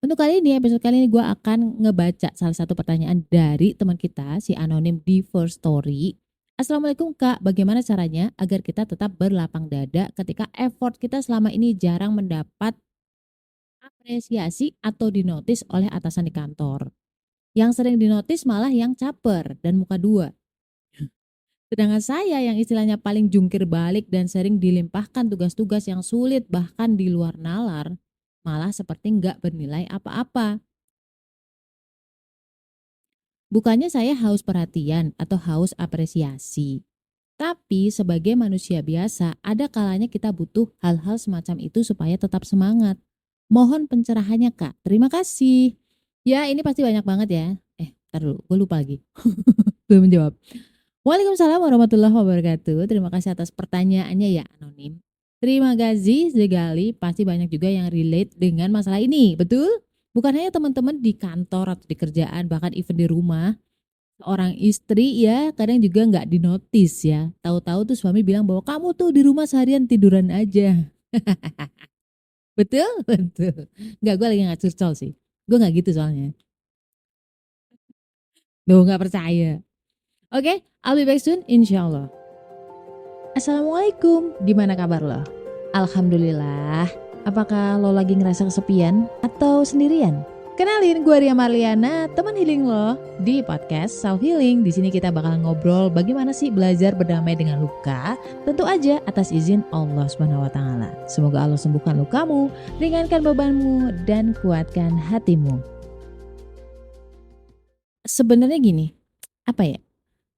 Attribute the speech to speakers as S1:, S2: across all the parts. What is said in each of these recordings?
S1: Untuk episode kali ini gue akan ngebaca salah satu pertanyaan dari teman kita, si Anonim di First Story. Assalamualaikum Kak, bagaimana caranya agar kita tetap berlapang dada ketika effort kita selama ini jarang mendapat apresiasi atau dinotis oleh atasan di kantor? Yang sering dinotis malah yang caper dan muka dua. Sedangkan saya yang istilahnya paling jungkir balik dan sering dilimpahkan tugas-tugas yang sulit bahkan di luar nalar, malah seperti nggak bernilai apa-apa. Bukannya saya haus perhatian atau haus apresiasi. Tapi sebagai manusia biasa, ada kalanya kita butuh hal-hal semacam itu supaya tetap semangat. Mohon pencerahannya Kak, terima kasih. Ya ini pasti banyak banget ya. Ntar dulu, gue lupa lagi. Belum menjawab. Waalaikumsalam warahmatullahi wabarakatuh. Terima kasih atas pertanyaannya ya Anonim. Terima kasih sekali, pasti banyak juga yang relate dengan masalah ini, betul? Bukan hanya teman-teman di kantor atau di kerjaan, bahkan even di rumah. Seorang istri ya kadang juga nggak dinotis ya. Tahu-tahu tuh suami bilang bahwa kamu tuh di rumah seharian tiduran aja. Betul? Betul. Nggak, gue lagi nggak curcol sih. Gue nggak gitu soalnya. Duh, nggak percaya. Oke, I'll be back soon, insya Allah. Assalamualaikum, gimana kabar lo? Alhamdulillah. Apakah lo lagi ngerasa kesepian atau sendirian? Kenalin, gue Ria Marliana, teman healing lo di podcast Self Healing. Di sini kita bakal ngobrol bagaimana sih belajar berdamai dengan luka, tentu aja atas izin Allah Subhanahu wa taala. Semoga Allah sembuhkan lukamu, ringankan bebanmu dan kuatkan hatimu. Sebenarnya gini, apa ya?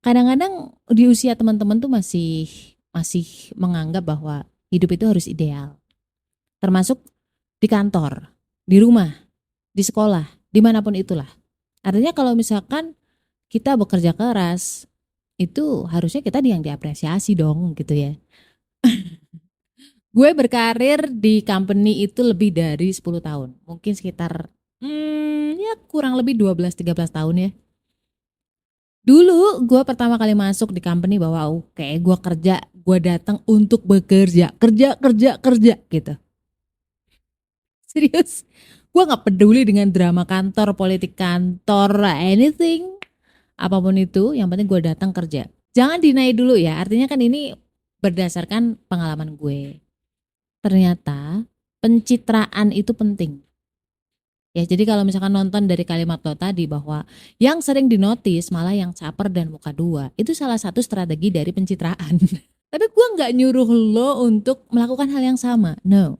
S1: Kadang-kadang di usia teman-teman tuh masih menganggap bahwa hidup itu harus ideal. Termasuk di kantor, di rumah, di sekolah, dimanapun itulah. Artinya kalau misalkan kita bekerja keras, itu harusnya kita yang diapresiasi dong gitu ya. Gue berkarir di company itu lebih dari 10 tahun. Mungkin sekitar ya kurang lebih 12-13 tahun ya. Dulu gue pertama kali masuk di company bahwa oke, gue kerja, gue datang untuk bekerja, kerja gitu. Serius, gue nggak peduli dengan drama kantor, politik kantor, anything, apapun itu, yang penting gue datang kerja. Jangan deny dulu ya, artinya kan ini berdasarkan pengalaman gue. Ternyata pencitraan itu penting. Ya, jadi kalau misalkan nonton dari kalimat lo tadi bahwa yang sering dinotis malah yang caper dan muka dua, itu salah satu strategi dari pencitraan. Tapi gue nggak nyuruh lo untuk melakukan hal yang sama, no.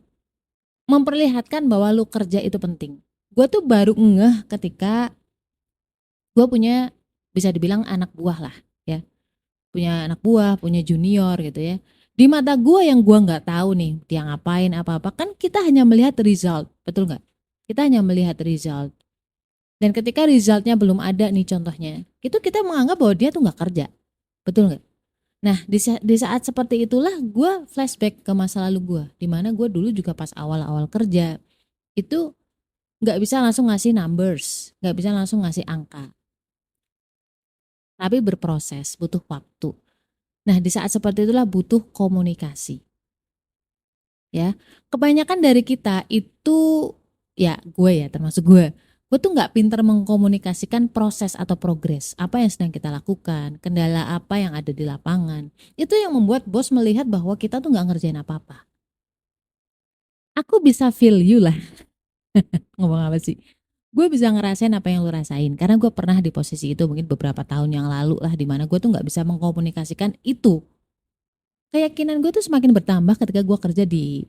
S1: Memperlihatkan bahwa lo kerja itu penting. Gue tuh baru ngeh ketika gue punya, bisa dibilang anak buah lah ya. Punya anak buah, punya junior gitu ya. Di mata gue yang gue nggak tahu nih dia ngapain apa-apa, kan kita hanya melihat result, betul nggak? Kita hanya melihat result. Dan ketika resultnya belum ada nih contohnya, itu kita menganggap bahwa dia tuh nggak kerja, betul nggak? Nah di saat seperti itulah gue flashback ke masa lalu gue, dimana gue dulu juga pas awal-awal kerja itu nggak bisa langsung ngasih numbers, nggak bisa langsung ngasih angka, tapi berproses, butuh waktu. Nah di saat seperti itulah butuh komunikasi. Ya, kebanyakan dari kita itu, ya gue ya termasuk gue tuh nggak pinter mengkomunikasikan proses atau progres apa yang sedang kita lakukan, kendala apa yang ada di lapangan. Itu yang membuat bos melihat bahwa kita tuh nggak ngerjain apa-apa. Aku bisa feel you lah. Ngomong apa sih? Gue bisa ngerasain apa yang lu rasain karena gue pernah di posisi itu mungkin beberapa tahun yang lalu lah, dimana gue tuh nggak bisa mengkomunikasikan itu. Keyakinan gue tuh semakin bertambah ketika gue kerja di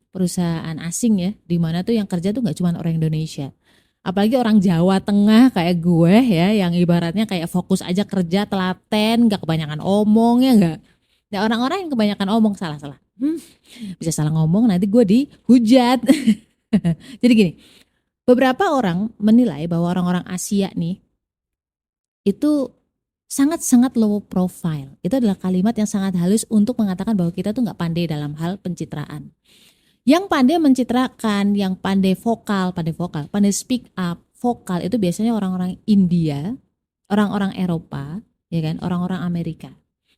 S1: perusahaan asing ya, dimana tuh yang kerja tuh nggak cuma orang Indonesia, apalagi orang Jawa Tengah kayak gue ya, yang ibaratnya kayak fokus aja kerja, telaten, nggak kebanyakan omong ya nggak. Nah orang-orang yang kebanyakan omong salah-salah, bisa salah ngomong nanti gue dihujat. Jadi gini, beberapa orang menilai bahwa orang-orang Asia nih itu sangat-sangat low profile. Itu adalah kalimat yang sangat halus untuk mengatakan bahwa kita tuh nggak pandai dalam hal pencitraan. Yang pandai mencitrakan, yang pandai vokal, pandai speak up, vokal itu biasanya orang-orang India, orang-orang Eropa, ya kan, orang-orang Amerika.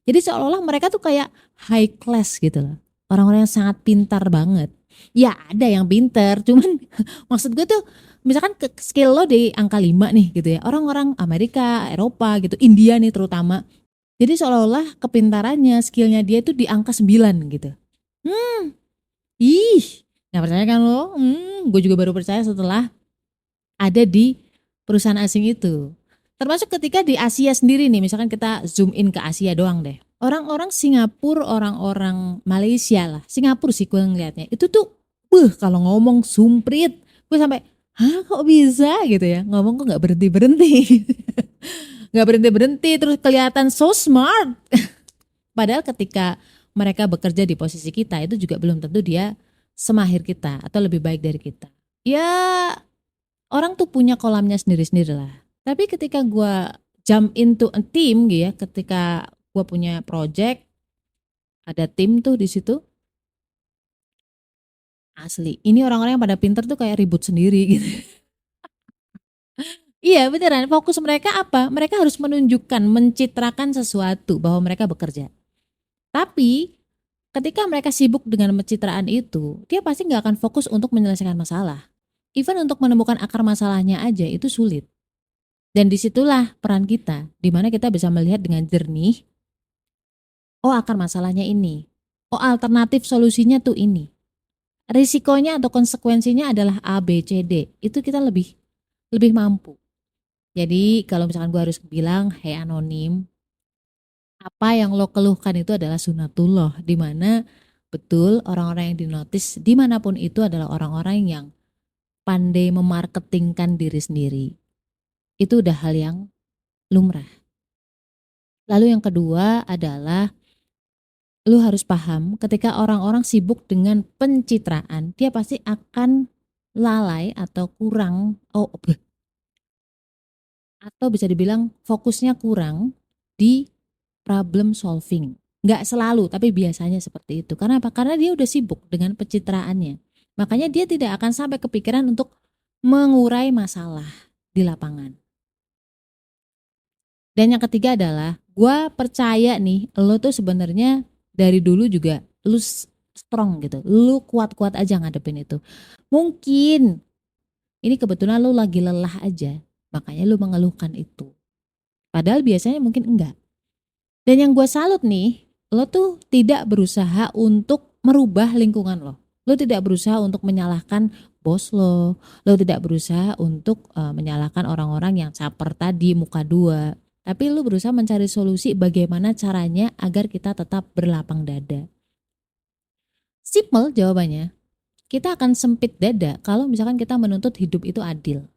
S1: Jadi seolah-olah mereka tuh kayak high class gitu loh. Orang-orang yang sangat pintar banget. Ya ada yang pinter, cuman maksud gue tuh misalkan skill lo di angka 5 nih gitu ya. Orang-orang Amerika, Eropa gitu, India nih terutama. Jadi seolah-olah kepintarannya, skillnya dia tuh di angka 9 gitu. Ih, nggak percaya kan lo? Gue juga baru percaya setelah ada di perusahaan asing itu. Termasuk ketika di Asia sendiri nih, misalkan kita zoom in ke Asia doang deh. Orang-orang Singapura, orang-orang Malaysia lah. Singapura sih gue ngeliatnya. Itu tuh, kalau ngomong sumprit. Gue sampai, hah kok bisa gitu ya. Ngomong kok gak berhenti-berhenti. Gak berhenti-berhenti, terus kelihatan so smart. Padahal ketika mereka bekerja di posisi kita, itu juga belum tentu dia semahir kita atau lebih baik dari kita. Ya, orang tuh punya kolamnya sendiri-sendiri lah. Tapi ketika gue jump into a team gitu ya, ketika gue punya project, ada tim tuh di situ, asli. Ini orang-orang yang pada pinter tuh kayak ribut sendiri gitu. Iya beneran, fokus mereka apa? Mereka harus menunjukkan, mencitrakan sesuatu bahwa mereka bekerja. Tapi ketika mereka sibuk dengan pencitraan itu, dia pasti nggak akan fokus untuk menyelesaikan masalah. Even untuk menemukan akar masalahnya aja itu sulit. Dan disitulah peran kita, di mana kita bisa melihat dengan jernih, oh akar masalahnya ini, oh alternatif solusinya tuh ini. Risikonya atau konsekuensinya adalah A, B, C, D. Itu kita lebih mampu. Jadi kalau misalkan gue harus bilang, hey anonim, apa yang lo keluhkan itu adalah sunatullah, di mana betul orang-orang yang dinotis dimanapun itu adalah orang-orang yang pandai memarketingkan diri sendiri. Itu udah hal yang lumrah. Lalu yang kedua adalah lu harus paham ketika orang-orang sibuk dengan pencitraan, dia pasti akan lalai atau kurang, atau bisa dibilang fokusnya kurang di problem solving. Nggak selalu, tapi biasanya seperti itu. Karena apa? Karena dia udah sibuk dengan pencitraannya. Makanya dia tidak akan sampai kepikiran untuk mengurai masalah di lapangan. Dan yang ketiga adalah, gue percaya nih, lo tuh sebenarnya dari dulu juga lu strong gitu, lu kuat-kuat aja ngadepin itu. Mungkin ini kebetulan lu lagi lelah aja, makanya lu mengeluhkan itu. Padahal biasanya mungkin enggak. Dan yang gue salut nih, lo tuh tidak berusaha untuk merubah lingkungan lo. Lo tidak berusaha untuk menyalahkan bos lo tidak berusaha untuk menyalahkan orang-orang yang caper tadi muka dua. Tapi lo berusaha mencari solusi bagaimana caranya agar kita tetap berlapang dada. Simple jawabannya. Kita akan sempit dada kalau misalkan kita menuntut hidup itu adil.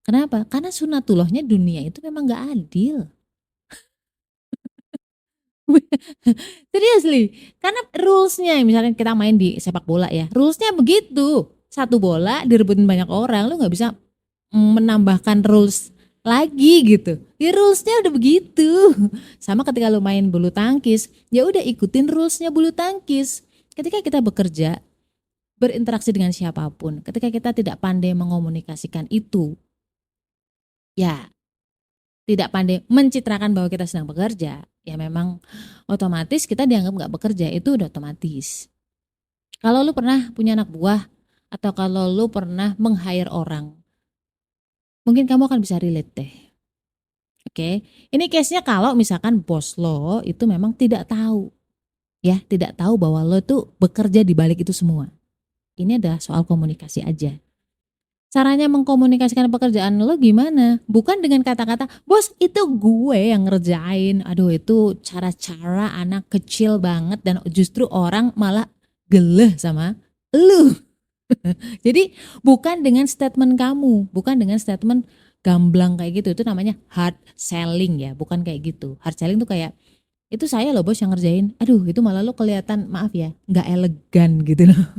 S1: Kenapa? Karena sunatullahnya dunia itu memang gak adil. Seriously, karena rulesnya misalkan kita main di sepak bola ya, rulesnya begitu. Satu bola direbutin banyak orang, lu nggak bisa menambahkan rules lagi gitu. Ya rulesnya udah begitu. Sama ketika lu main bulu tangkis, ya udah ikutin rulesnya bulu tangkis. Ketika kita bekerja, berinteraksi dengan siapapun, ketika kita tidak pandai mengomunikasikan itu, ya tidak pandai mencitrakan bahwa kita sedang bekerja, ya memang otomatis kita dianggap nggak bekerja, itu udah otomatis. Kalau lu pernah punya anak buah atau kalau lu pernah meng-hire orang, mungkin kamu akan bisa relate deh. Oke, ini case-nya kalau misalkan bos lo itu memang tidak tahu, ya tidak tahu bahwa lo tuh bekerja di balik itu semua. Ini adalah soal komunikasi aja. Caranya mengkomunikasikan pekerjaan lo gimana? Bukan dengan kata-kata, bos itu gue yang ngerjain. Aduh itu cara-cara anak kecil banget dan justru orang malah geleh sama lu. Jadi bukan dengan statement kamu, bukan dengan statement gamblang kayak gitu. Itu namanya hard selling ya, bukan kayak gitu. Hard selling tuh kayak, itu saya loh bos yang ngerjain. Aduh itu malah lo kelihatan, maaf ya, gak elegan gitu loh.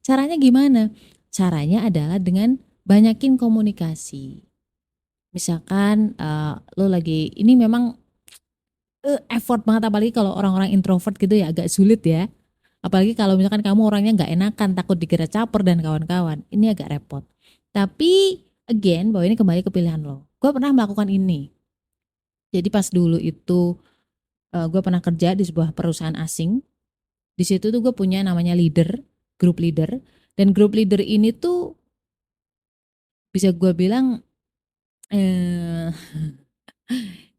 S1: Caranya gimana? Caranya adalah dengan banyakin komunikasi. Misalkan lo lagi, ini memang effort banget apalagi kalau orang-orang introvert gitu ya agak sulit ya. Apalagi kalau misalkan kamu orangnya nggak enakan, takut dikira caper dan kawan-kawan. Ini agak repot. Tapi again, bahwa ini kembali ke pilihan lo. Gue pernah melakukan ini. Jadi pas dulu itu gue pernah kerja di sebuah perusahaan asing. Di situ tuh gue punya namanya leader. group leader, dan group leader ini tuh bisa gue bilang eh,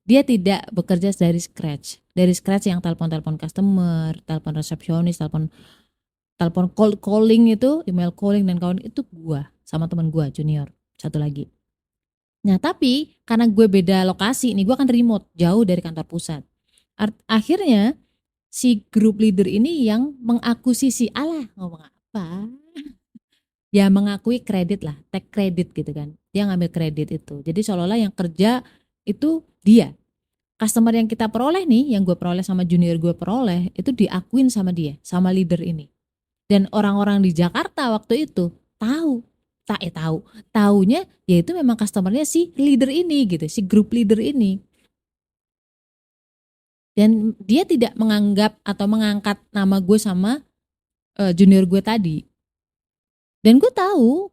S1: dia tidak bekerja dari scratch yang telepon customer, telepon resepsionis, telepon cold calling itu, email calling dan kawan itu gue sama teman gue junior satu lagi. Nah tapi karena gue beda lokasi nih, gue kan remote jauh dari kantor pusat. Akhirnya si group leader ini yang mengakuisisi, alah ngomong apa? Ya mengakui kredit lah, take kredit gitu kan. Dia ngambil kredit itu. Jadi seolah-olah yang kerja itu dia. Customer yang kita peroleh nih, yang gue peroleh sama junior gue peroleh, itu diakuin sama dia, sama leader ini. Dan orang-orang di Jakarta waktu itu tahu, taunya yaitu memang customernya si leader ini gitu, si group leader ini. Dan dia tidak menganggap atau mengangkat nama gue sama junior gue tadi. Dan gue tahu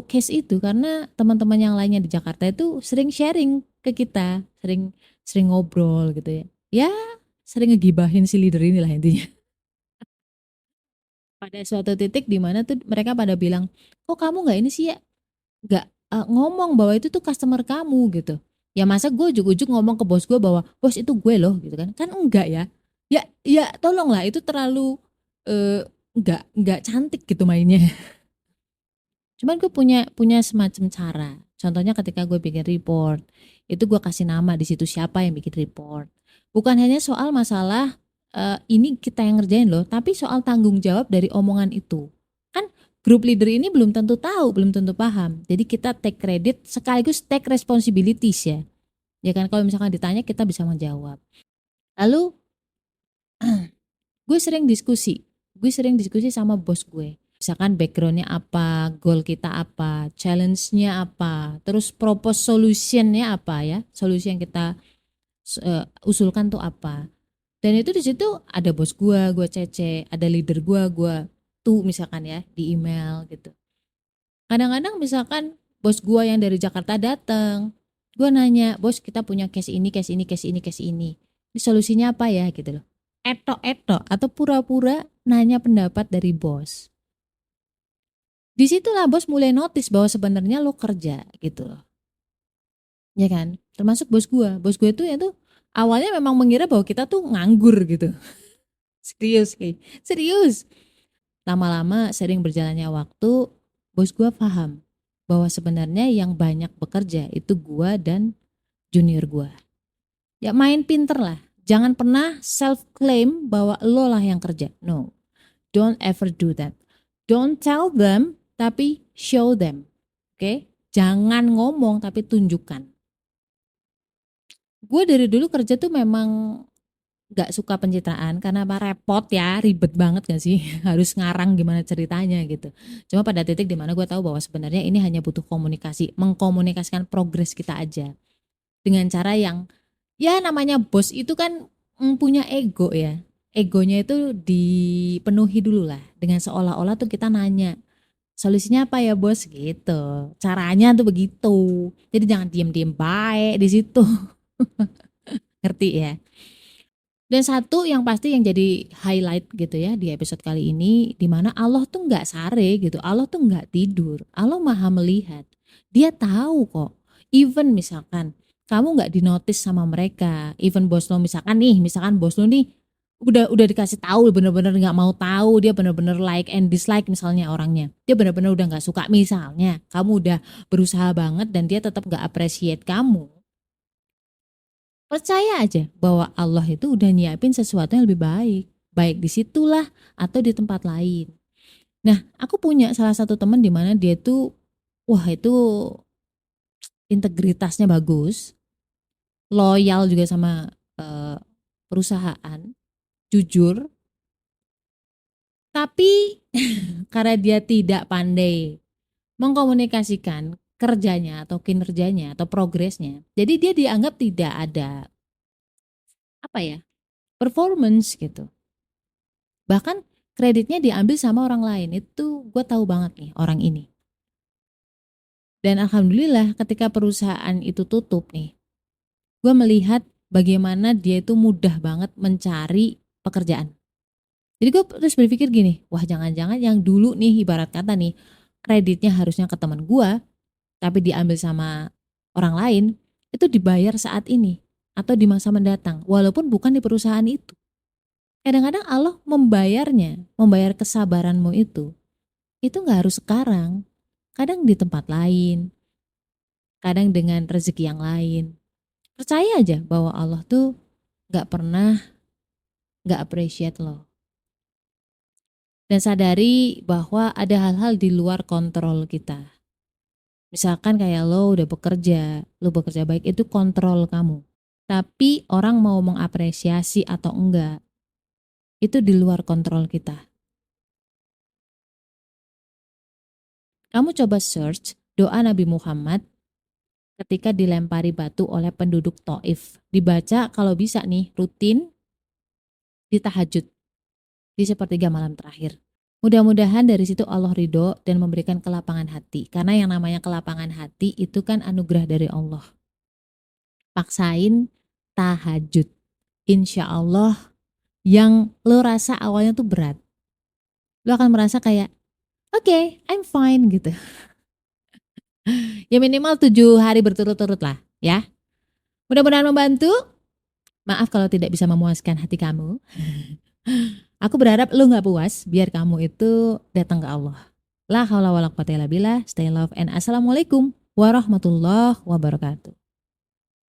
S1: case itu karena teman-teman yang lainnya di Jakarta itu sering sharing ke kita, sering ngobrol gitu ya. Ya, sering ngegibahin si leader ini lah intinya. Pada suatu titik di mana tuh mereka pada bilang, "Kok kamu nggak ini sih ya? Nggak ngomong bahwa itu tuh customer kamu gitu." Ya masa gue ujuk-ujuk ngomong ke bos gue bahwa bos itu gue loh gitu kan. Kan enggak ya. Ya tolonglah itu terlalu eh, enggak cantik gitu mainnya. Cuman gue punya semacam cara. Contohnya ketika gue bikin report, itu gue kasih nama di situ siapa yang bikin report. Bukan hanya soal masalah ini kita yang ngerjain loh, tapi soal tanggung jawab dari omongan itu. Kan group leader ini belum tentu tahu, belum tentu paham. Jadi kita take credit sekaligus take responsibilities ya. Ya kan kalau misalkan ditanya kita bisa menjawab. Lalu gue sering diskusi. Gue sering diskusi sama bos gue. Misalkan backgroundnya apa, goal kita apa, challenge-nya apa, terus propose solution-nya apa ya, solusi yang kita usulkan tuh apa. Dan itu di situ ada bos gue Cece, ada leader gue tuh misalkan ya di email gitu. Kadang-kadang misalkan bos gue yang dari Jakarta datang, gue nanya, bos kita punya case ini, case ini, case ini, case ini. Ini solusinya apa ya gitu loh. Etok-etok atau pura-pura nanya pendapat dari bos. Disitulah bos mulai notice bahwa sebenarnya lo kerja gitu loh. Ya kan? Termasuk bos gue tuh ya tuh awalnya memang mengira bahwa kita tuh nganggur gitu. Serius kayak serius. Lama-lama sering berjalannya waktu, bos gue paham bahwa sebenarnya yang banyak bekerja itu gue dan junior gue. Ya main pinter lah. Jangan pernah self claim bahwa lo lah yang kerja. No, don't ever do that. Don't tell them, tapi show them. Oke? Jangan ngomong tapi tunjukkan. Gue dari dulu kerja tuh memang gak suka pencitraan karena apa, repot ya, ribet banget gak sih harus ngarang gimana ceritanya gitu. Cuma pada titik dimana gue tahu bahwa sebenarnya ini hanya butuh komunikasi, mengkomunikasikan progres kita aja dengan cara yang ya namanya bos itu kan punya ego ya. Egonya itu dipenuhi dulu lah dengan seolah-olah tuh kita nanya solusinya apa ya bos gitu. Caranya tuh begitu. Jadi jangan diem-diem baik di situ. Ngerti ya? Dan satu yang pasti yang jadi highlight gitu ya di episode kali ini, di mana Allah tuh nggak sare gitu, Allah tuh nggak tidur, Allah maha melihat, dia tahu kok. Even misalkan kamu nggak dinotis sama mereka, even bos lo misalkan bos lo nih udah dikasih tahu bener-bener nggak mau tahu, dia bener-bener like and dislike misalnya orangnya, dia bener-bener udah nggak suka misalnya, kamu udah berusaha banget dan dia tetap nggak appreciate kamu. Percaya aja bahwa Allah itu udah nyiapin sesuatu yang lebih baik. Baik di situlah atau di tempat lain. Nah, aku punya salah satu teman di mana dia tuh, wah itu integritasnya bagus, loyal juga sama perusahaan, jujur, tapi karena dia tidak pandai mengkomunikasikan kerjanya atau kinerjanya atau progresnya, jadi dia dianggap tidak ada apa ya performance gitu. Bahkan kreditnya diambil sama orang lain. Itu gue tahu banget nih orang ini. Dan alhamdulillah ketika perusahaan itu tutup nih, gue melihat bagaimana dia itu mudah banget mencari pekerjaan. Jadi gue terus berpikir gini, wah jangan-jangan yang dulu nih ibarat kata nih kreditnya harusnya ke teman gue, tapi diambil sama orang lain, itu dibayar saat ini atau di masa mendatang, walaupun bukan di perusahaan itu. Kadang-kadang Allah membayar kesabaranmu itu nggak harus sekarang, kadang di tempat lain, kadang dengan rezeki yang lain. Percaya aja bahwa Allah tuh nggak pernah nggak appreciate lo. Dan sadari bahwa ada hal-hal di luar kontrol kita. Misalkan kayak lo bekerja baik, itu kontrol kamu. Tapi orang mau mengapresiasi atau enggak, itu di luar kontrol kita. Kamu coba search doa Nabi Muhammad ketika dilempari batu oleh penduduk Taif. Dibaca kalau bisa nih rutin di tahajud, di sepertiga malam terakhir. Mudah-mudahan dari situ Allah ridho dan memberikan kelapangan hati. Karena yang namanya kelapangan hati itu kan anugerah dari Allah. Paksain tahajud. Insya Allah yang lo rasa awalnya tuh berat, lo akan merasa kayak oke, I'm fine gitu. Ya minimal 7 hari berturut-turut lah ya. Mudah-mudahan membantu. Maaf kalau tidak bisa memuaskan hati kamu. Aku berharap lu gak puas biar kamu itu datang ke Allah. La haula wala quwata illa billah. Stay love and assalamualaikum warahmatullahi wabarakatuh.